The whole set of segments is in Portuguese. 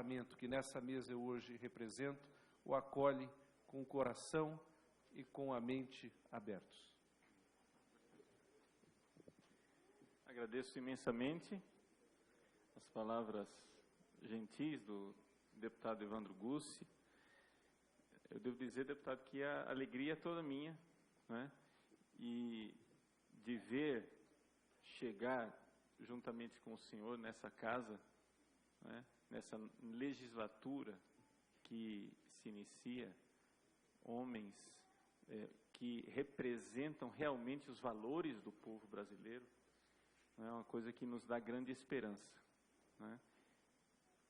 parlamento que nessa mesa eu hoje represento, o acolhe com o coração e com a mente abertos. Agradeço imensamente as palavras gentis do deputado Evandro Gussi. Eu devo dizer, deputado, que a alegria é toda minha, né? E de ver chegar juntamente com o senhor nessa casa, né? Nessa legislatura que se inicia, homens que representam realmente os valores do povo brasileiro, é uma coisa que nos dá grande esperança, né?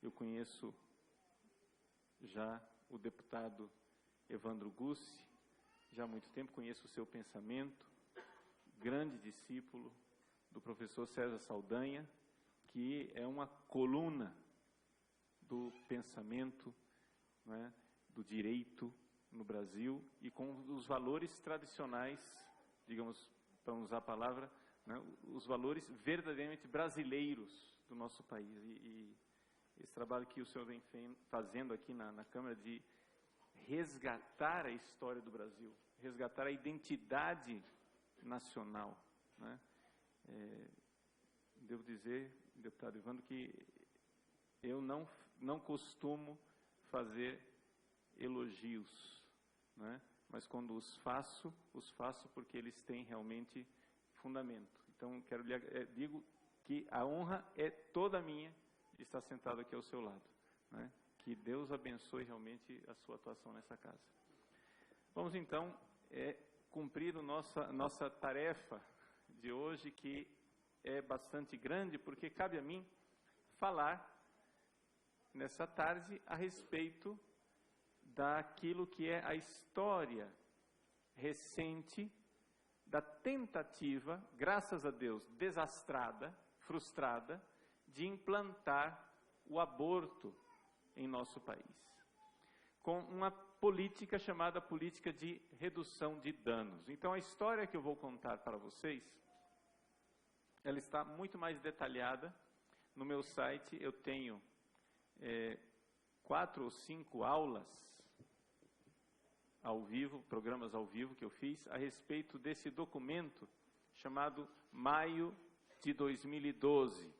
Eu conheço já o deputado Evandro Gussi, já há muito tempo conheço o seu pensamento, grande discípulo do professor César Saldanha, que é uma coluna do pensamento, né, do direito no Brasil e com os valores tradicionais, digamos, para usar a palavra, né, os valores verdadeiramente brasileiros do nosso país. E esse trabalho que o senhor vem fazendo aqui na Câmara de resgatar a história do Brasil, resgatar a identidade nacional, né? Devo dizer, deputado Evandro, que eu não costumo fazer elogios, né? Mas quando os faço porque eles têm realmente fundamento. Então, digo que a honra é toda minha de estar sentado aqui ao seu lado, né? Que Deus abençoe realmente a sua atuação nessa casa. Vamos então cumprir a nossa tarefa de hoje, que é bastante grande, porque cabe a mim falar nessa tarde a respeito daquilo que é a história recente da tentativa, graças a Deus, desastrada, frustrada, de implantar o aborto em nosso país, com uma política chamada política de redução de danos. Então, a história que eu vou contar para vocês, ela está muito mais detalhada no meu site. Eu tenho 4 ou 5 aulas ao vivo, programas ao vivo que eu fiz a respeito desse documento chamado Maio de 2012,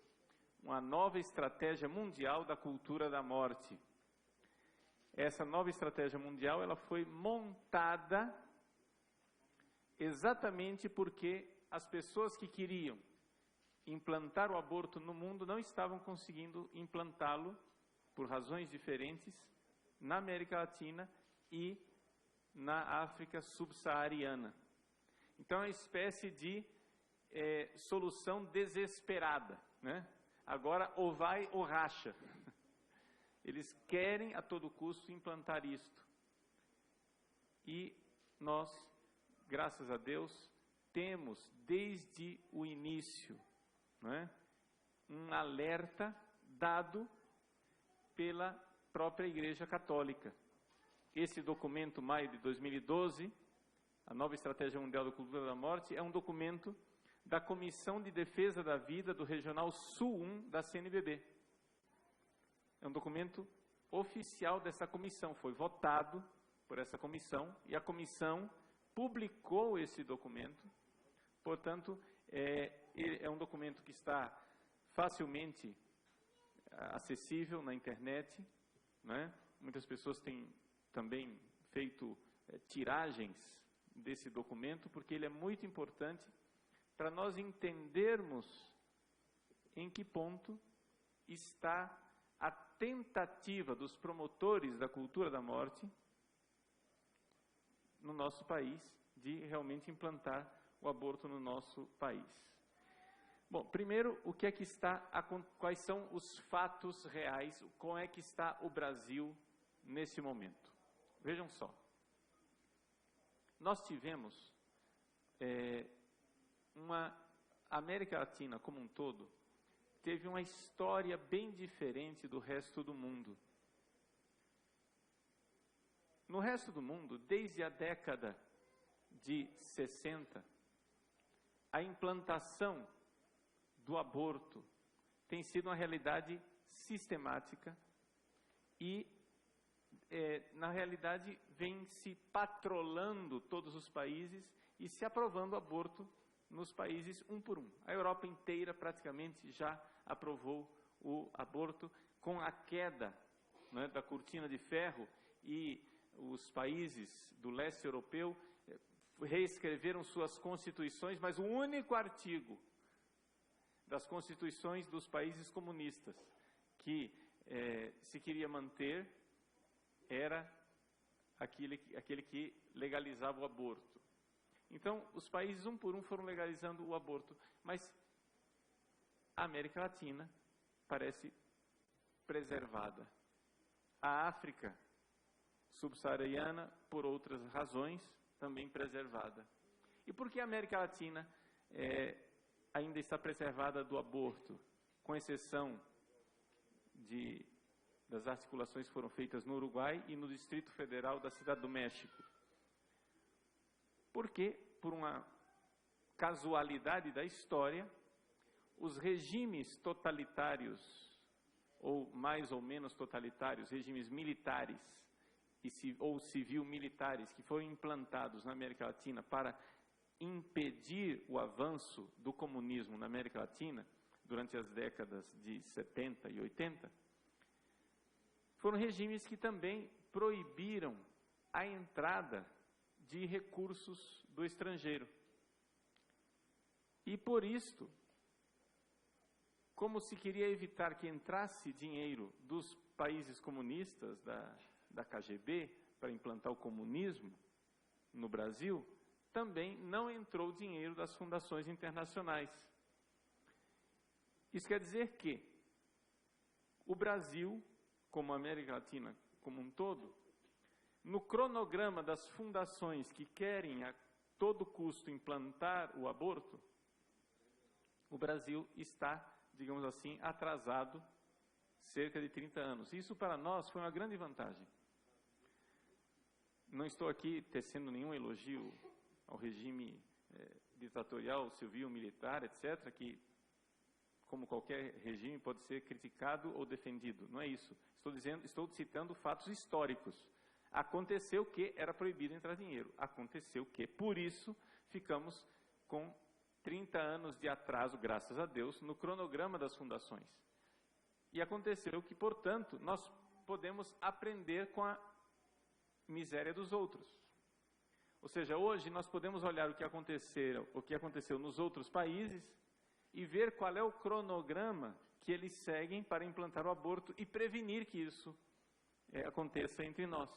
uma nova estratégia mundial da cultura da morte. Essa nova estratégia mundial, ela foi montada exatamente porque as pessoas que queriam implantar o aborto no mundo não estavam conseguindo implantá-lo, por razões diferentes, na América Latina e na África subsaariana. Então, é uma espécie de solução desesperada, né? Agora, ou vai ou racha. Eles querem a todo custo implantar isto. E nós, graças a Deus, temos desde o início, né, um alerta dado pela própria Igreja Católica. Esse documento, Maio de 2012, a nova Estratégia Mundial da Cultura da Morte, é um documento da Comissão de Defesa da Vida do Regional Sul 1 da CNBB. É um documento oficial dessa comissão, foi votado por essa comissão e a comissão publicou esse documento. Portanto, é um documento que está facilmente acessível na internet, né? Muitas pessoas têm também feito tiragens desse documento, porque ele é muito importante para nós entendermos em que ponto está a tentativa dos promotores da cultura da morte no nosso país de realmente implantar o aborto no nosso país. Bom, primeiro, quais são os fatos reais, como é que está o Brasil nesse momento? Vejam só, nós tivemos uma América Latina como um todo, teve uma história bem diferente do resto do mundo. No resto do mundo, desde a década de 60, a implantação do aborto tem sido uma realidade sistemática e, na realidade, vem se patrolando todos os países e se aprovando o aborto nos países um por um. A Europa inteira praticamente já aprovou o aborto, com a queda, né, da cortina de ferro, e os países do leste europeu reescreveram suas constituições, mas o único artigo das constituições dos países comunistas que se queria manter era aquele que legalizava o aborto. Então, os países um por um foram legalizando o aborto, mas a América Latina parece preservada. A África subsaariana, por outras razões, também preservada. E por que a América Latina ainda está preservada do aborto, com exceção das articulações que foram feitas no Uruguai e no Distrito Federal da Cidade do México? Porque, por uma casualidade da história, os regimes totalitários, ou mais ou menos totalitários, regimes militares ou civil-militares que foram implantados na América Latina para impedir o avanço do comunismo na América Latina, durante as décadas de 70 e 80, foram regimes que também proibiram a entrada de recursos do estrangeiro. E por isto, como se queria evitar que entrasse dinheiro dos países comunistas, da KGB, para implantar o comunismo no Brasil, também não entrou dinheiro das fundações internacionais. Isso quer dizer que o Brasil, como a América Latina como um todo, no cronograma das fundações que querem a todo custo implantar o aborto, o Brasil está, digamos assim, atrasado cerca de 30 anos. Isso para nós foi uma grande vantagem. Não estou aqui tecendo nenhum elogio ao regime ditatorial, civil, militar, etc., que, como qualquer regime, pode ser criticado ou defendido. Não é isso. Estou citando fatos históricos. Aconteceu que era proibido entrar dinheiro. Aconteceu que, por isso, ficamos com 30 anos de atraso, graças a Deus, no cronograma das fundações. E aconteceu que, portanto, nós podemos aprender com a miséria dos outros. Ou seja, hoje nós podemos olhar o que aconteceu nos outros países e ver qual é o cronograma que eles seguem para implantar o aborto e prevenir que isso aconteça entre nós.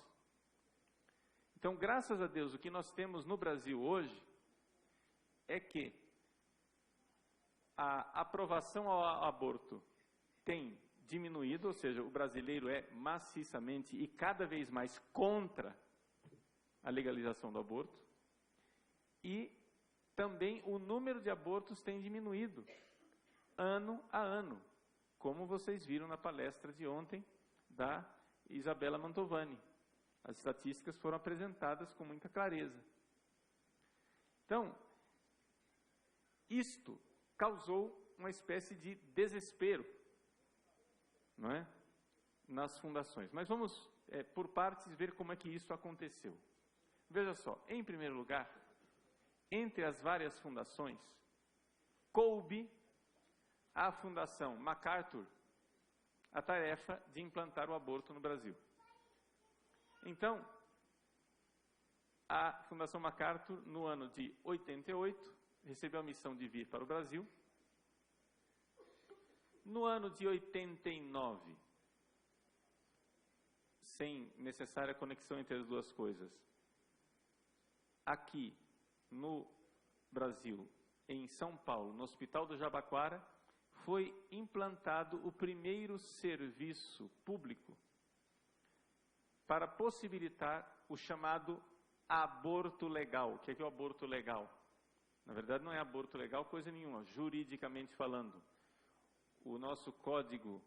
Então, graças a Deus, o que nós temos no Brasil hoje é que a aprovação ao aborto tem diminuído, ou seja, o brasileiro é maciçamente e cada vez mais contra a legalização do aborto, e também o número de abortos tem diminuído ano a ano, como vocês viram na palestra de ontem da Isabela Mantovani. As estatísticas foram apresentadas com muita clareza. Então, isto causou uma espécie de desespero, não é? Nas fundações. Mas vamos, por partes, ver como é que isso aconteceu. Veja só, em primeiro lugar, entre as várias fundações, coube à Fundação MacArthur a tarefa de implantar o aborto no Brasil. Então, a Fundação MacArthur, no ano de 88, recebeu a missão de vir para o Brasil. No ano de 89, sem necessária conexão entre as duas coisas, aqui no Brasil, em São Paulo, no Hospital do Jabaquara, foi implantado o primeiro serviço público para possibilitar o chamado aborto legal. O que é o aborto legal? Na verdade, não é aborto legal coisa nenhuma, juridicamente falando. O nosso Código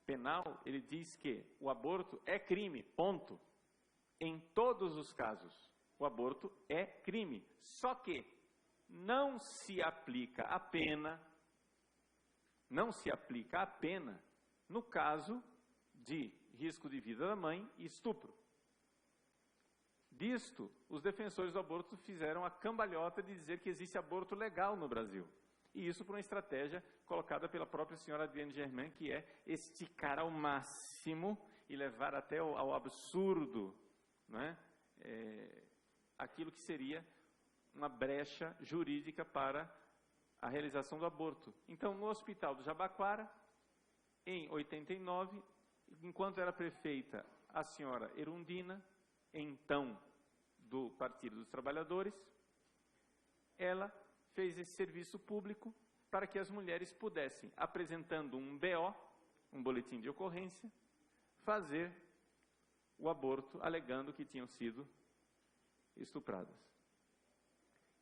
Penal, ele diz que o aborto é crime, ponto. Em todos os casos, o aborto é crime. Só que não se aplica a pena no caso de risco de vida da mãe e estupro. Disto, os defensores do aborto fizeram a cambalhota de dizer que existe aborto legal no Brasil. E isso por uma estratégia colocada pela própria senhora Adrienne Germain, que é esticar ao máximo e levar até ao absurdo, né, aquilo que seria uma brecha jurídica para a realização do aborto. Então, no Hospital do Jabaquara, em 89, enquanto era prefeita a senhora Erundina, então do Partido dos Trabalhadores, ela fez esse serviço público para que as mulheres pudessem, apresentando um BO, um boletim de ocorrência, fazer o aborto, alegando que tinham sido estupradas.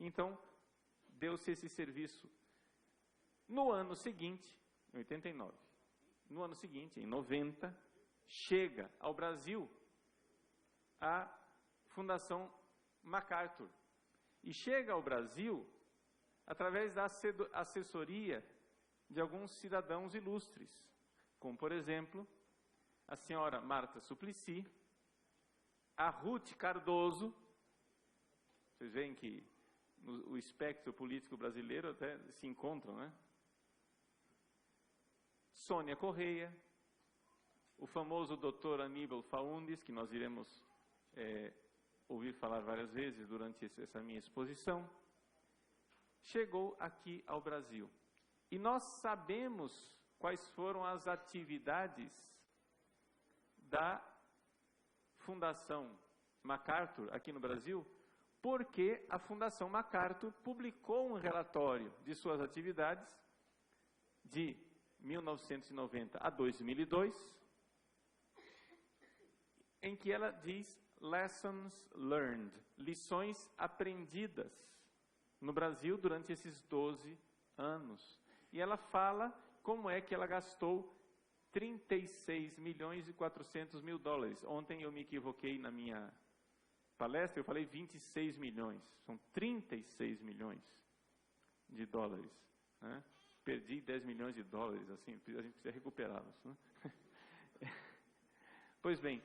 Então, deu-se esse serviço. No ano seguinte, em 89, no ano seguinte, em 90, chega ao Brasil a Fundação MacArthur. E chega ao Brasil através da assessoria de alguns cidadãos ilustres, como, por exemplo, a senhora Marta Suplicy, a Ruth Cardoso. Vocês veem que o espectro político brasileiro até se encontram, né? Sônia Correia, o famoso Dr. Aníbal Faundes, que nós iremos ouvir falar várias vezes durante essa minha exposição, chegou aqui ao Brasil. E nós sabemos quais foram as atividades da Fundação MacArthur aqui no Brasil, porque a Fundação MacArthur publicou um relatório de suas atividades de 1990 a 2002, em que ela diz Lessons Learned, lições aprendidas no Brasil durante esses 12 anos. E ela fala como é que ela gastou 36 milhões e 400 mil dólares. Ontem eu me equivoquei na minha palestra, eu falei 26 milhões. São 36 milhões de dólares. Né? Perdi 10 milhões de dólares, assim, a gente precisa recuperá-los. Né? Pois bem,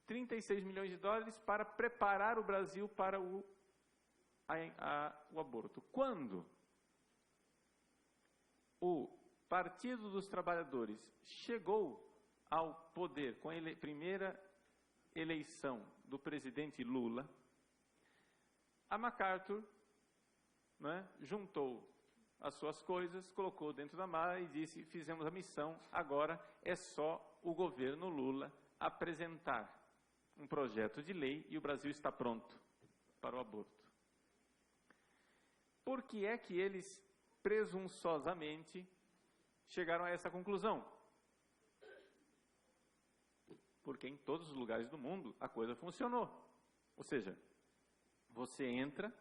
36 milhões de dólares para preparar o Brasil para o aborto. Quando o Partido dos Trabalhadores chegou ao poder com a primeira eleição do presidente Lula, a MacArthur, né, juntou as suas coisas, colocou dentro da mala e disse: fizemos a missão, agora é só o governo Lula apresentar um projeto de lei e o Brasil está pronto para o aborto. Por que é que eles presunçosamente chegaram a essa conclusão? Porque em todos os lugares do mundo a coisa funcionou. Ou seja, você entra,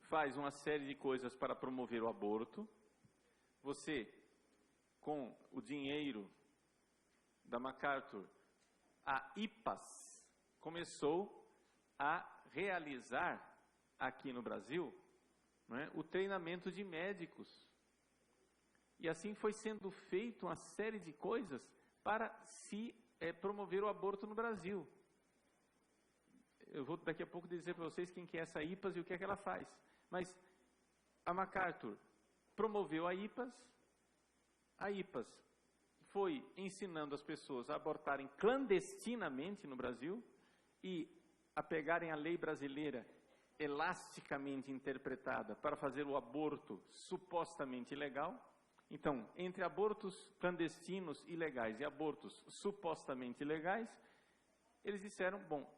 faz uma série de coisas para promover o aborto, você, com o dinheiro da MacArthur, a IPAS começou a realizar aqui no Brasil, não é, o treinamento de médicos. E assim foi sendo feito uma série de coisas para se promover o aborto no Brasil. Eu vou daqui a pouco dizer para vocês quem que é essa IPAS e o que é que ela faz. Mas a MacArthur promoveu a IPAS foi ensinando as pessoas a abortarem clandestinamente no Brasil e a pegarem a lei brasileira elasticamente interpretada para fazer o aborto supostamente legal. Então, entre abortos clandestinos ilegais e abortos supostamente legais, eles disseram, bom,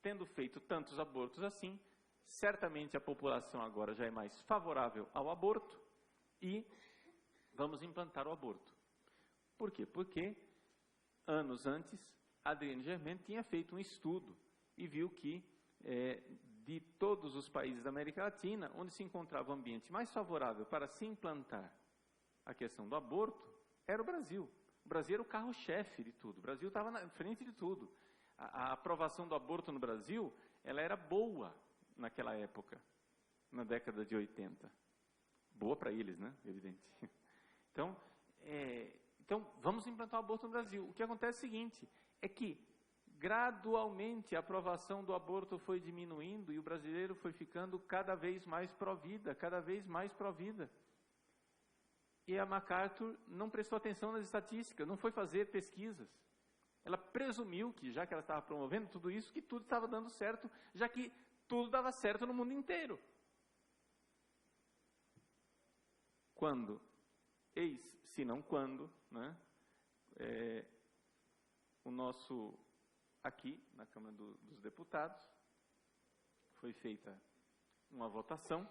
tendo feito tantos abortos assim, certamente a população agora já é mais favorável ao aborto e vamos implantar o aborto. Por quê? Porque anos antes, Adrienne Germain tinha feito um estudo e viu que de todos os países da América Latina, onde se encontrava o ambiente mais favorável para se implantar a questão do aborto, era o Brasil. O Brasil era o carro-chefe de tudo, o Brasil estava na frente de tudo. A aprovação do aborto no Brasil, ela era boa naquela época, na década de 80. Boa para eles, né? Evidente. Então, Então, vamos implantar o aborto no Brasil. O que acontece é o seguinte, é que gradualmente a aprovação do aborto foi diminuindo e o brasileiro foi ficando cada vez mais pró-vida, cada vez mais pró-vida. E a MacArthur não prestou atenção nas estatísticas, não foi fazer pesquisas. Ela presumiu que, já que ela estava promovendo tudo isso, que tudo estava dando certo, já que tudo dava certo no mundo inteiro. Quando, eis se não quando, né, o nosso, aqui na Câmara dos Deputados, foi feita uma votação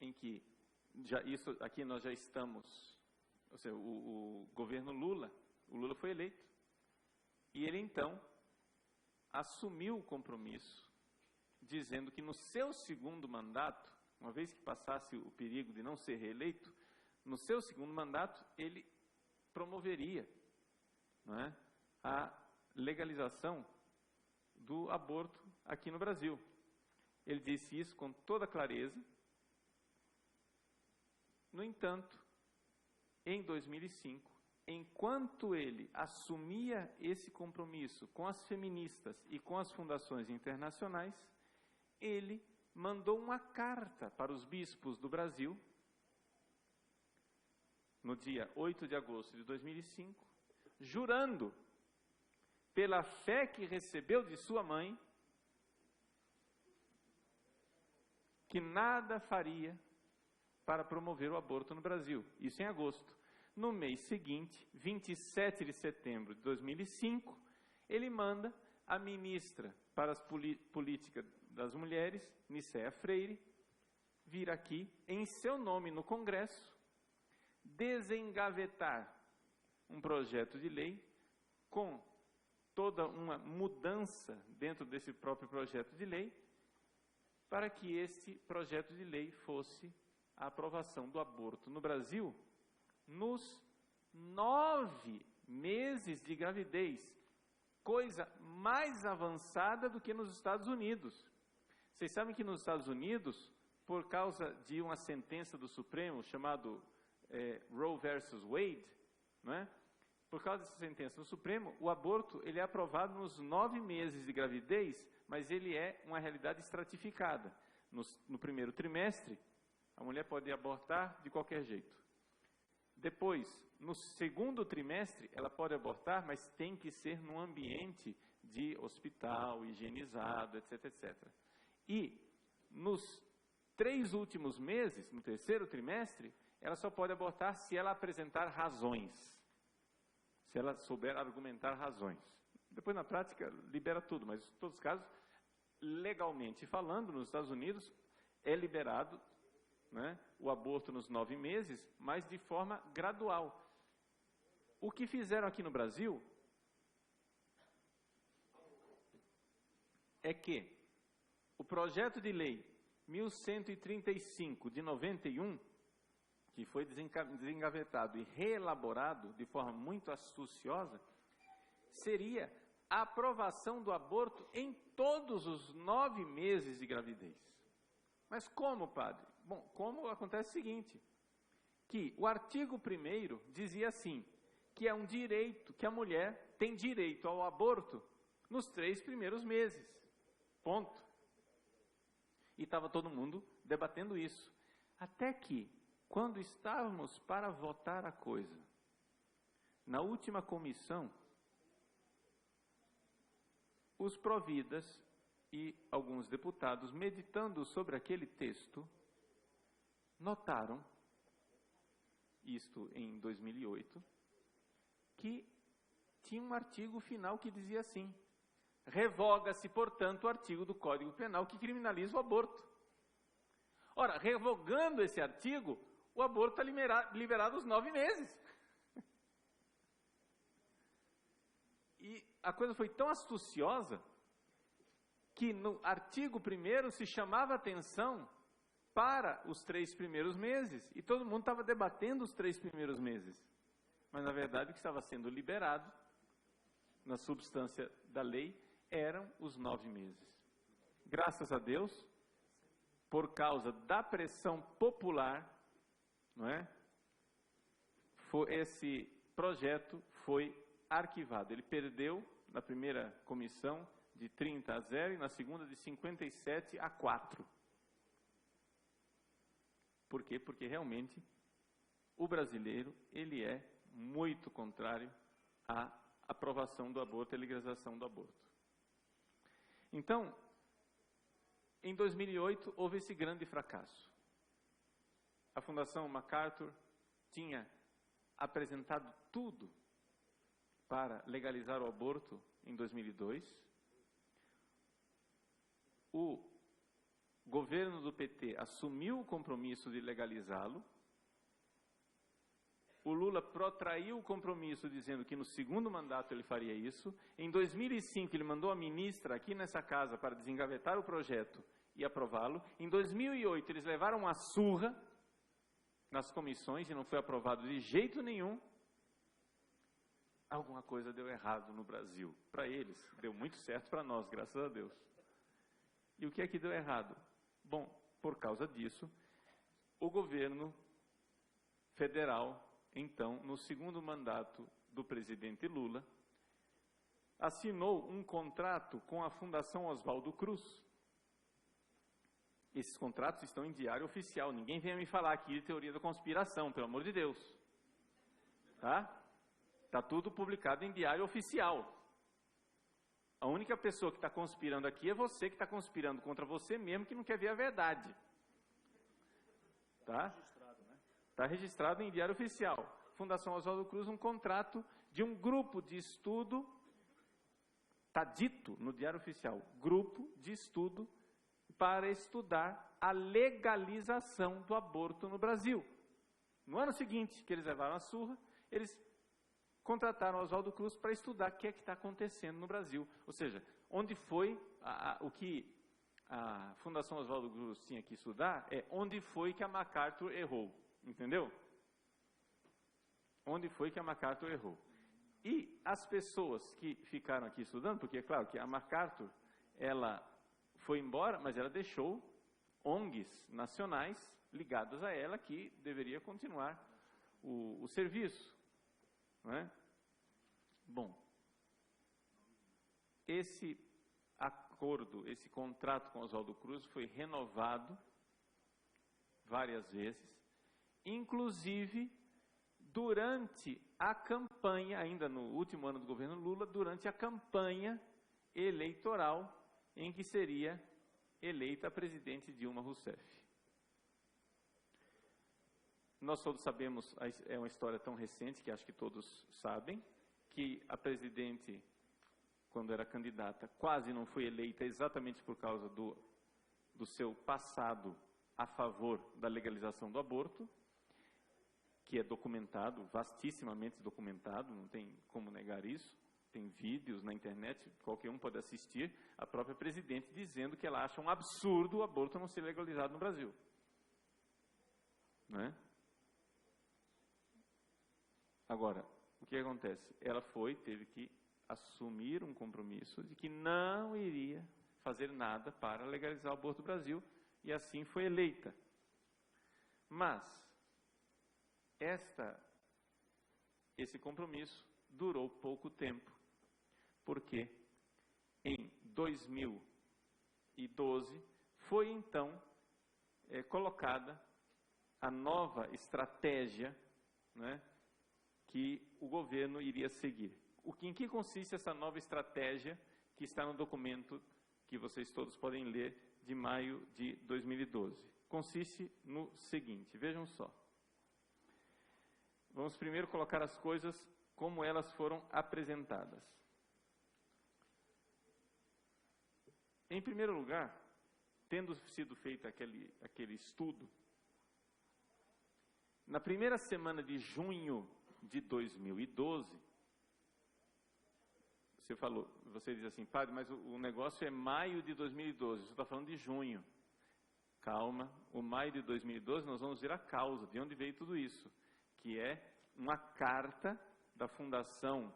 em que, isso aqui nós já estamos, ou seja, o governo Lula, o Lula foi eleito, e ele então assumiu o compromisso, dizendo que no seu segundo mandato, uma vez que passasse o perigo de não ser reeleito, no seu segundo mandato ele promoveria, não é, a legalização do aborto aqui no Brasil. Ele disse isso com toda clareza. No entanto, em 2005, enquanto ele assumia esse compromisso com as feministas e com as fundações internacionais, ele mandou uma carta para os bispos do Brasil, no dia 8 de agosto de 2005, jurando, pela fé que recebeu de sua mãe, que nada faria para promover o aborto no Brasil. Isso em agosto. No mês seguinte, 27 de setembro de 2005, ele manda a ministra para as políticas das mulheres, Nicéia Freire, vir aqui, em seu nome no Congresso, desengavetar um projeto de lei com toda uma mudança dentro desse próprio projeto de lei, para que este projeto de lei fosse a aprovação do aborto no Brasil nos 9 meses de gravidez, coisa mais avançada do que nos Estados Unidos. Vocês sabem que nos Estados Unidos, por causa de uma sentença do Supremo chamado Roe versus Wade, não é? Por causa dessa sentença do Supremo, o aborto ele é aprovado nos 9 meses de gravidez, mas ele é uma realidade estratificada. No primeiro trimestre, a mulher pode abortar de qualquer jeito. Depois, no segundo trimestre, ela pode abortar, mas tem que ser num ambiente de hospital, higienizado, etc, etc. E nos 3 últimos meses, no terceiro trimestre, ela só pode abortar se ela apresentar razões. Se ela souber argumentar razões. Depois, na prática, libera tudo, mas em todos os casos, legalmente falando, nos Estados Unidos, é liberado, né, o aborto nos 9 meses, mas de forma gradual. O que fizeram aqui no Brasil é que o projeto de lei 1135 de 91, que foi desengavetado e reelaborado de forma muito astuciosa, seria a aprovação do aborto em todos os 9 meses de gravidez. Mas como, padre? Bom, como acontece o seguinte, que o artigo 1º dizia assim, que é um direito, que a mulher tem direito ao aborto nos 3 primeiros meses. Ponto. E estava todo mundo debatendo isso. Até que, quando estávamos para votar a coisa, na última comissão, os providas e alguns deputados, meditando sobre aquele texto, notaram, isto em 2008, que tinha um artigo final que dizia assim, revoga-se, portanto, o artigo do Código Penal que criminaliza o aborto. Ora, revogando esse artigo, o aborto está liberado aos 9 meses. E a coisa foi tão astuciosa que no artigo 1º se chamava atenção para os 3 primeiros meses, e todo mundo estava debatendo os 3 primeiros meses. Mas, na verdade, o que estava sendo liberado, na substância da lei, eram os 9 meses. Graças a Deus, por causa da pressão popular, não é? esse projeto foi arquivado. Ele perdeu na primeira comissão de 30-0 e na segunda de 57-4. Por quê? Porque realmente o brasileiro, ele é muito contrário à aprovação do aborto e à legalização do aborto. Então, em 2008, houve esse grande fracasso. A Fundação MacArthur tinha apresentado tudo para legalizar o aborto em 2002. O governo do PT assumiu o compromisso de legalizá-lo. O Lula protraiu o compromisso dizendo que no segundo mandato ele faria isso. Em 2005 ele mandou a ministra aqui nessa casa para desengavetar o projeto e aprová-lo. Em 2008 eles levaram uma surra nas comissões e não foi aprovado de jeito nenhum. Alguma coisa deu errado no Brasil. Para eles, deu muito certo, para nós, graças a Deus. E o que é que deu errado? Bom, por causa disso, o governo federal, então, no segundo mandato do presidente Lula, assinou um contrato com a Fundação Oswaldo Cruz. Esses contratos estão em diário oficial. Ninguém venha me falar aqui de teoria da conspiração, pelo amor de Deus. Tá? Está tudo publicado em diário oficial. A única pessoa que está conspirando aqui é você que está conspirando contra você mesmo, que não quer ver a verdade. Tá? Está registrado em diário oficial. Fundação Oswaldo Cruz, um contrato de um grupo de estudo, está dito no diário oficial, grupo de estudo para estudar a legalização do aborto no Brasil. No ano seguinte, que eles levaram a surra, eles contrataram Oswaldo Cruz para estudar o que é que está acontecendo no Brasil. Ou seja, onde foi, o que a Fundação Oswaldo Cruz tinha que estudar é onde foi que a MacArthur errou. Entendeu? Onde foi que a MacArthur errou. E as pessoas que ficaram aqui estudando, porque é claro que a MacArthur, ela foi embora, mas ela deixou ONGs nacionais ligadas a ela que deveria continuar o serviço. Não é? Bom, esse acordo, esse contrato com Oswaldo Cruz foi renovado várias vezes, inclusive durante a campanha, ainda no último ano do governo Lula, durante a campanha eleitoral em que seria eleita a presidente Dilma Rousseff. Nós todos sabemos, é uma história tão recente que acho que todos sabem, que a presidente, quando era candidata, quase não foi eleita exatamente por causa do seu passado a favor da legalização do aborto, que é documentado, vastissimamente documentado, não tem como negar isso, tem vídeos na internet, qualquer um pode assistir, a própria presidente dizendo que ela acha um absurdo o aborto não ser legalizado no Brasil. Não é? Agora, o que acontece? Ela teve que assumir um compromisso de que não iria fazer nada para legalizar o aborto no Brasil, e assim foi eleita. Mas, esse compromisso durou pouco tempo, porque em 2012 foi então colocada a nova estratégia, né, que o governo iria seguir. Em que consiste essa nova estratégia que está no documento que vocês todos podem ler de maio de 2012? Consiste no seguinte, vejam só. Vamos primeiro colocar as coisas como elas foram apresentadas. Em primeiro lugar, tendo sido feito aquele estudo, na primeira semana de junho de 2012, você diz assim, padre, mas o negócio é maio de 2012, você está falando de junho. Calma, o maio de 2012 nós vamos ver a causa, de onde veio tudo isso, que é uma carta da Fundação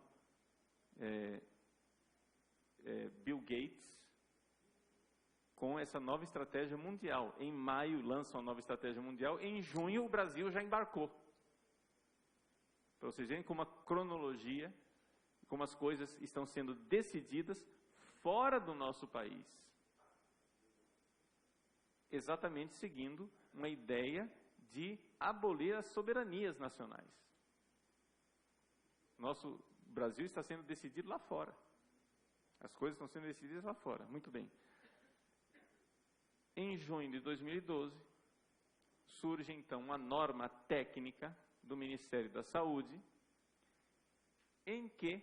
Bill Gates com essa nova estratégia mundial. Em maio lançam a nova estratégia mundial, em junho o Brasil já embarcou. para vocês verem como a cronologia, como as coisas estão sendo decididas fora do nosso país. Exatamente seguindo uma ideia de abolir as soberanias nacionais. Nosso Brasil está sendo decidido lá fora. As coisas estão sendo decididas lá fora. Muito bem. Em junho de 2012, surge então uma norma técnica do Ministério da Saúde, em que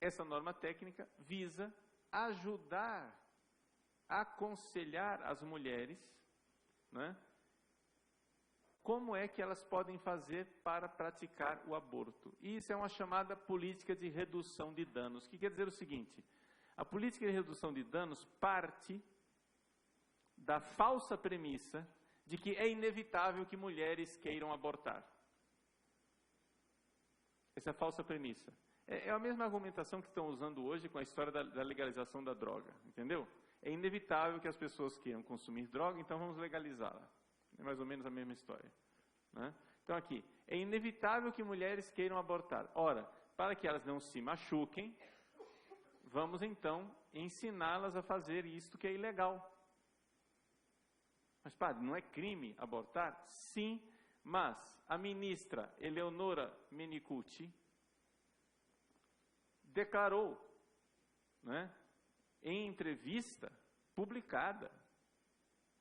essa norma técnica visa ajudar, aconselhar as mulheres, né, como é que elas podem fazer para praticar o aborto. E isso é uma chamada política de redução de danos, que quer dizer o seguinte: a política de redução de danos parte da falsa premissa de que é inevitável que mulheres queiram abortar. Essa é a falsa premissa. É a mesma argumentação que estão usando hoje com a história da legalização da droga, entendeu? É inevitável que as pessoas queiram consumir droga, então vamos legalizá-la. É mais ou menos a mesma história, né? Então aqui, é inevitável que mulheres queiram abortar. Ora, para que elas não se machuquem, vamos então ensiná-las a fazer isto que é ilegal. Mas, padre, não é crime abortar? Sim, mas a ministra Eleonora Menicucci declarou, né, em entrevista publicada,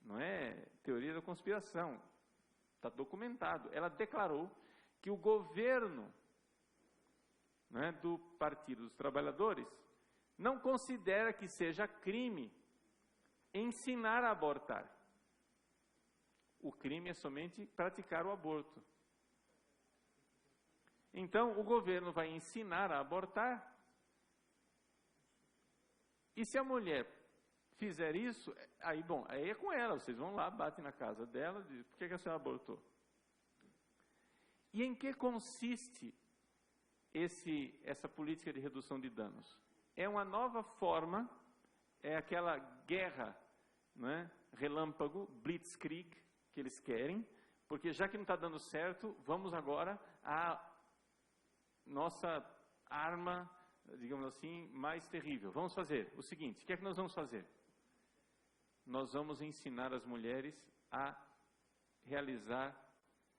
não é teoria da conspiração, está documentado, ela declarou que o governo, né, do Partido dos Trabalhadores não considera que seja crime ensinar a abortar. O crime é somente praticar o aborto. Então, o governo vai ensinar a abortar. E se a mulher fizer isso, aí é com ela. Vocês vão lá, batem na casa dela, dizem: por que a senhora abortou? E em que consiste essa política de redução de danos? É uma nova forma, é aquela guerra, né, relâmpago, blitzkrieg, que eles querem, porque já que não está dando certo, vamos agora à nossa arma, digamos assim, mais terrível. Vamos fazer o seguinte: o que é que nós vamos fazer? Nós vamos ensinar as mulheres a realizar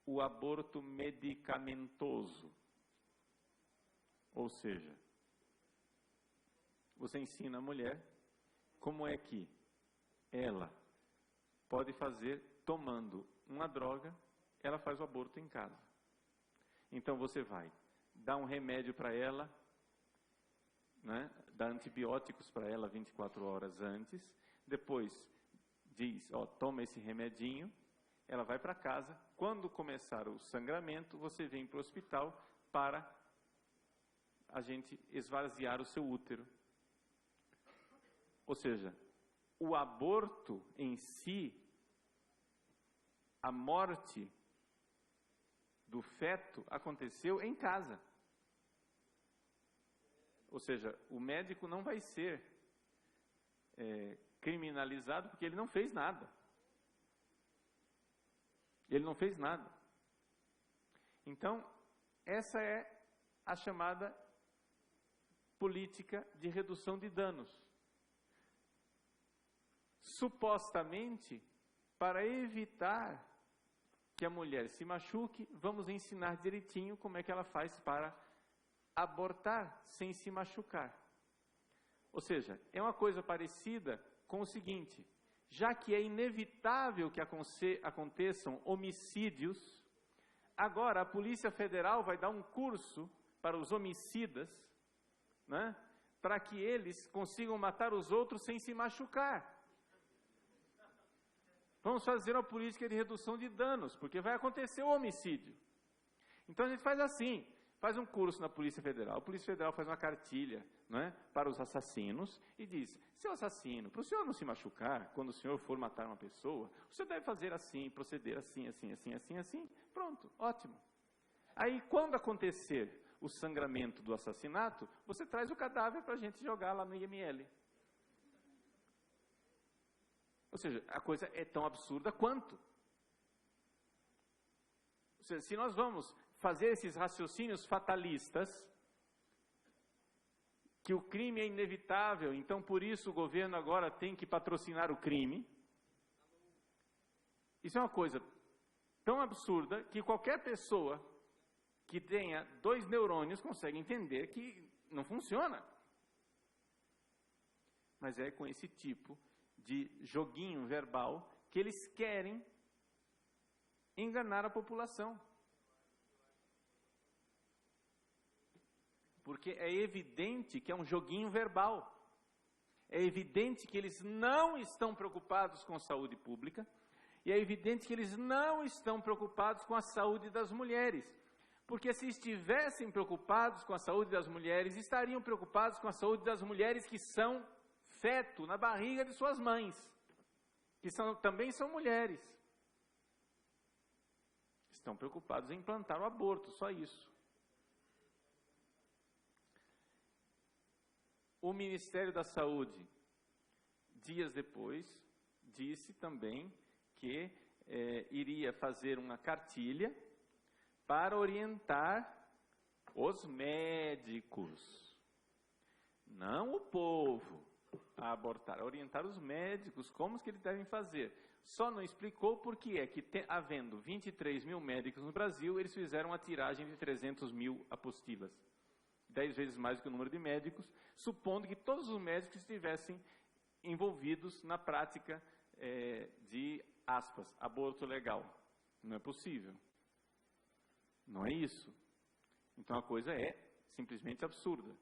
o aborto medicamentoso. Ou seja, você ensina a mulher como é que ela pode fazer tomando uma droga, ela faz o aborto em casa. Então você vai dar um remédio para ela, né, dar antibióticos para ela 24 horas antes, depois diz: ó, toma esse remedinho, ela vai para casa, quando começar o sangramento, você vem para o hospital para a gente esvaziar o seu útero. Ou seja, o aborto em si, a morte do feto aconteceu em casa. Ou seja, o médico não vai ser criminalizado porque ele não fez nada. Ele não fez nada. Então, essa é a chamada política de redução de danos. Supostamente, para evitar que a mulher se machuque, vamos ensinar direitinho como é que ela faz para abortar sem se machucar. Ou seja, é uma coisa parecida com o seguinte: já que é inevitável que aconteçam homicídios, agora a Polícia Federal vai dar um curso para os homicidas, né, para que eles consigam matar os outros sem se machucar. Vamos fazer uma política de redução de danos, porque vai acontecer o homicídio. Então a gente faz assim, faz um curso na Polícia Federal. A Polícia Federal faz uma cartilha, né, para os assassinos e diz: seu assassino, para o senhor não se machucar, quando o senhor for matar uma pessoa, o senhor deve fazer assim, proceder assim, assim, assim, assim, assim. Pronto, ótimo. Aí quando acontecer o sangramento do assassinato, você traz o cadáver para a gente jogar lá no IML. Ou seja, a coisa é tão absurda quanto. Se nós vamos fazer esses raciocínios fatalistas, que o crime é inevitável, então por isso o governo agora tem que patrocinar o crime, isso é uma coisa tão absurda que qualquer pessoa que tenha 2 neurônios consegue entender que não funciona. Mas é com esse tipo de joguinho verbal que eles querem enganar a população. Porque é evidente que é um joguinho verbal. É evidente que eles não estão preocupados com a saúde pública. E é evidente que eles não estão preocupados com a saúde das mulheres. Porque se estivessem preocupados com a saúde das mulheres, estariam preocupados com a saúde das mulheres que são feto na barriga de suas mães. Que também são mulheres. Estão preocupados em implantar o aborto, só isso. O Ministério da Saúde, dias depois, disse também que iria fazer uma cartilha para orientar os médicos, não o povo, a abortar, orientar os médicos como que eles devem fazer. Só não explicou por que é que, havendo 23 mil médicos no Brasil, eles fizeram uma tiragem de 300 mil apostilas. 10 vezes mais do que o número de médicos, supondo que todos os médicos estivessem envolvidos na prática de, aspas, aborto legal. Não é possível. Não é isso. Então a coisa é simplesmente absurda.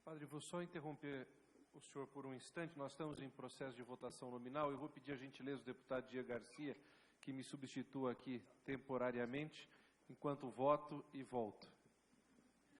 Padre, vou só interromper o senhor por um instante. Nós estamos em processo de votação nominal. Eu vou pedir a gentileza do deputado Diego Garcia que me substitua aqui temporariamente, enquanto voto e volto.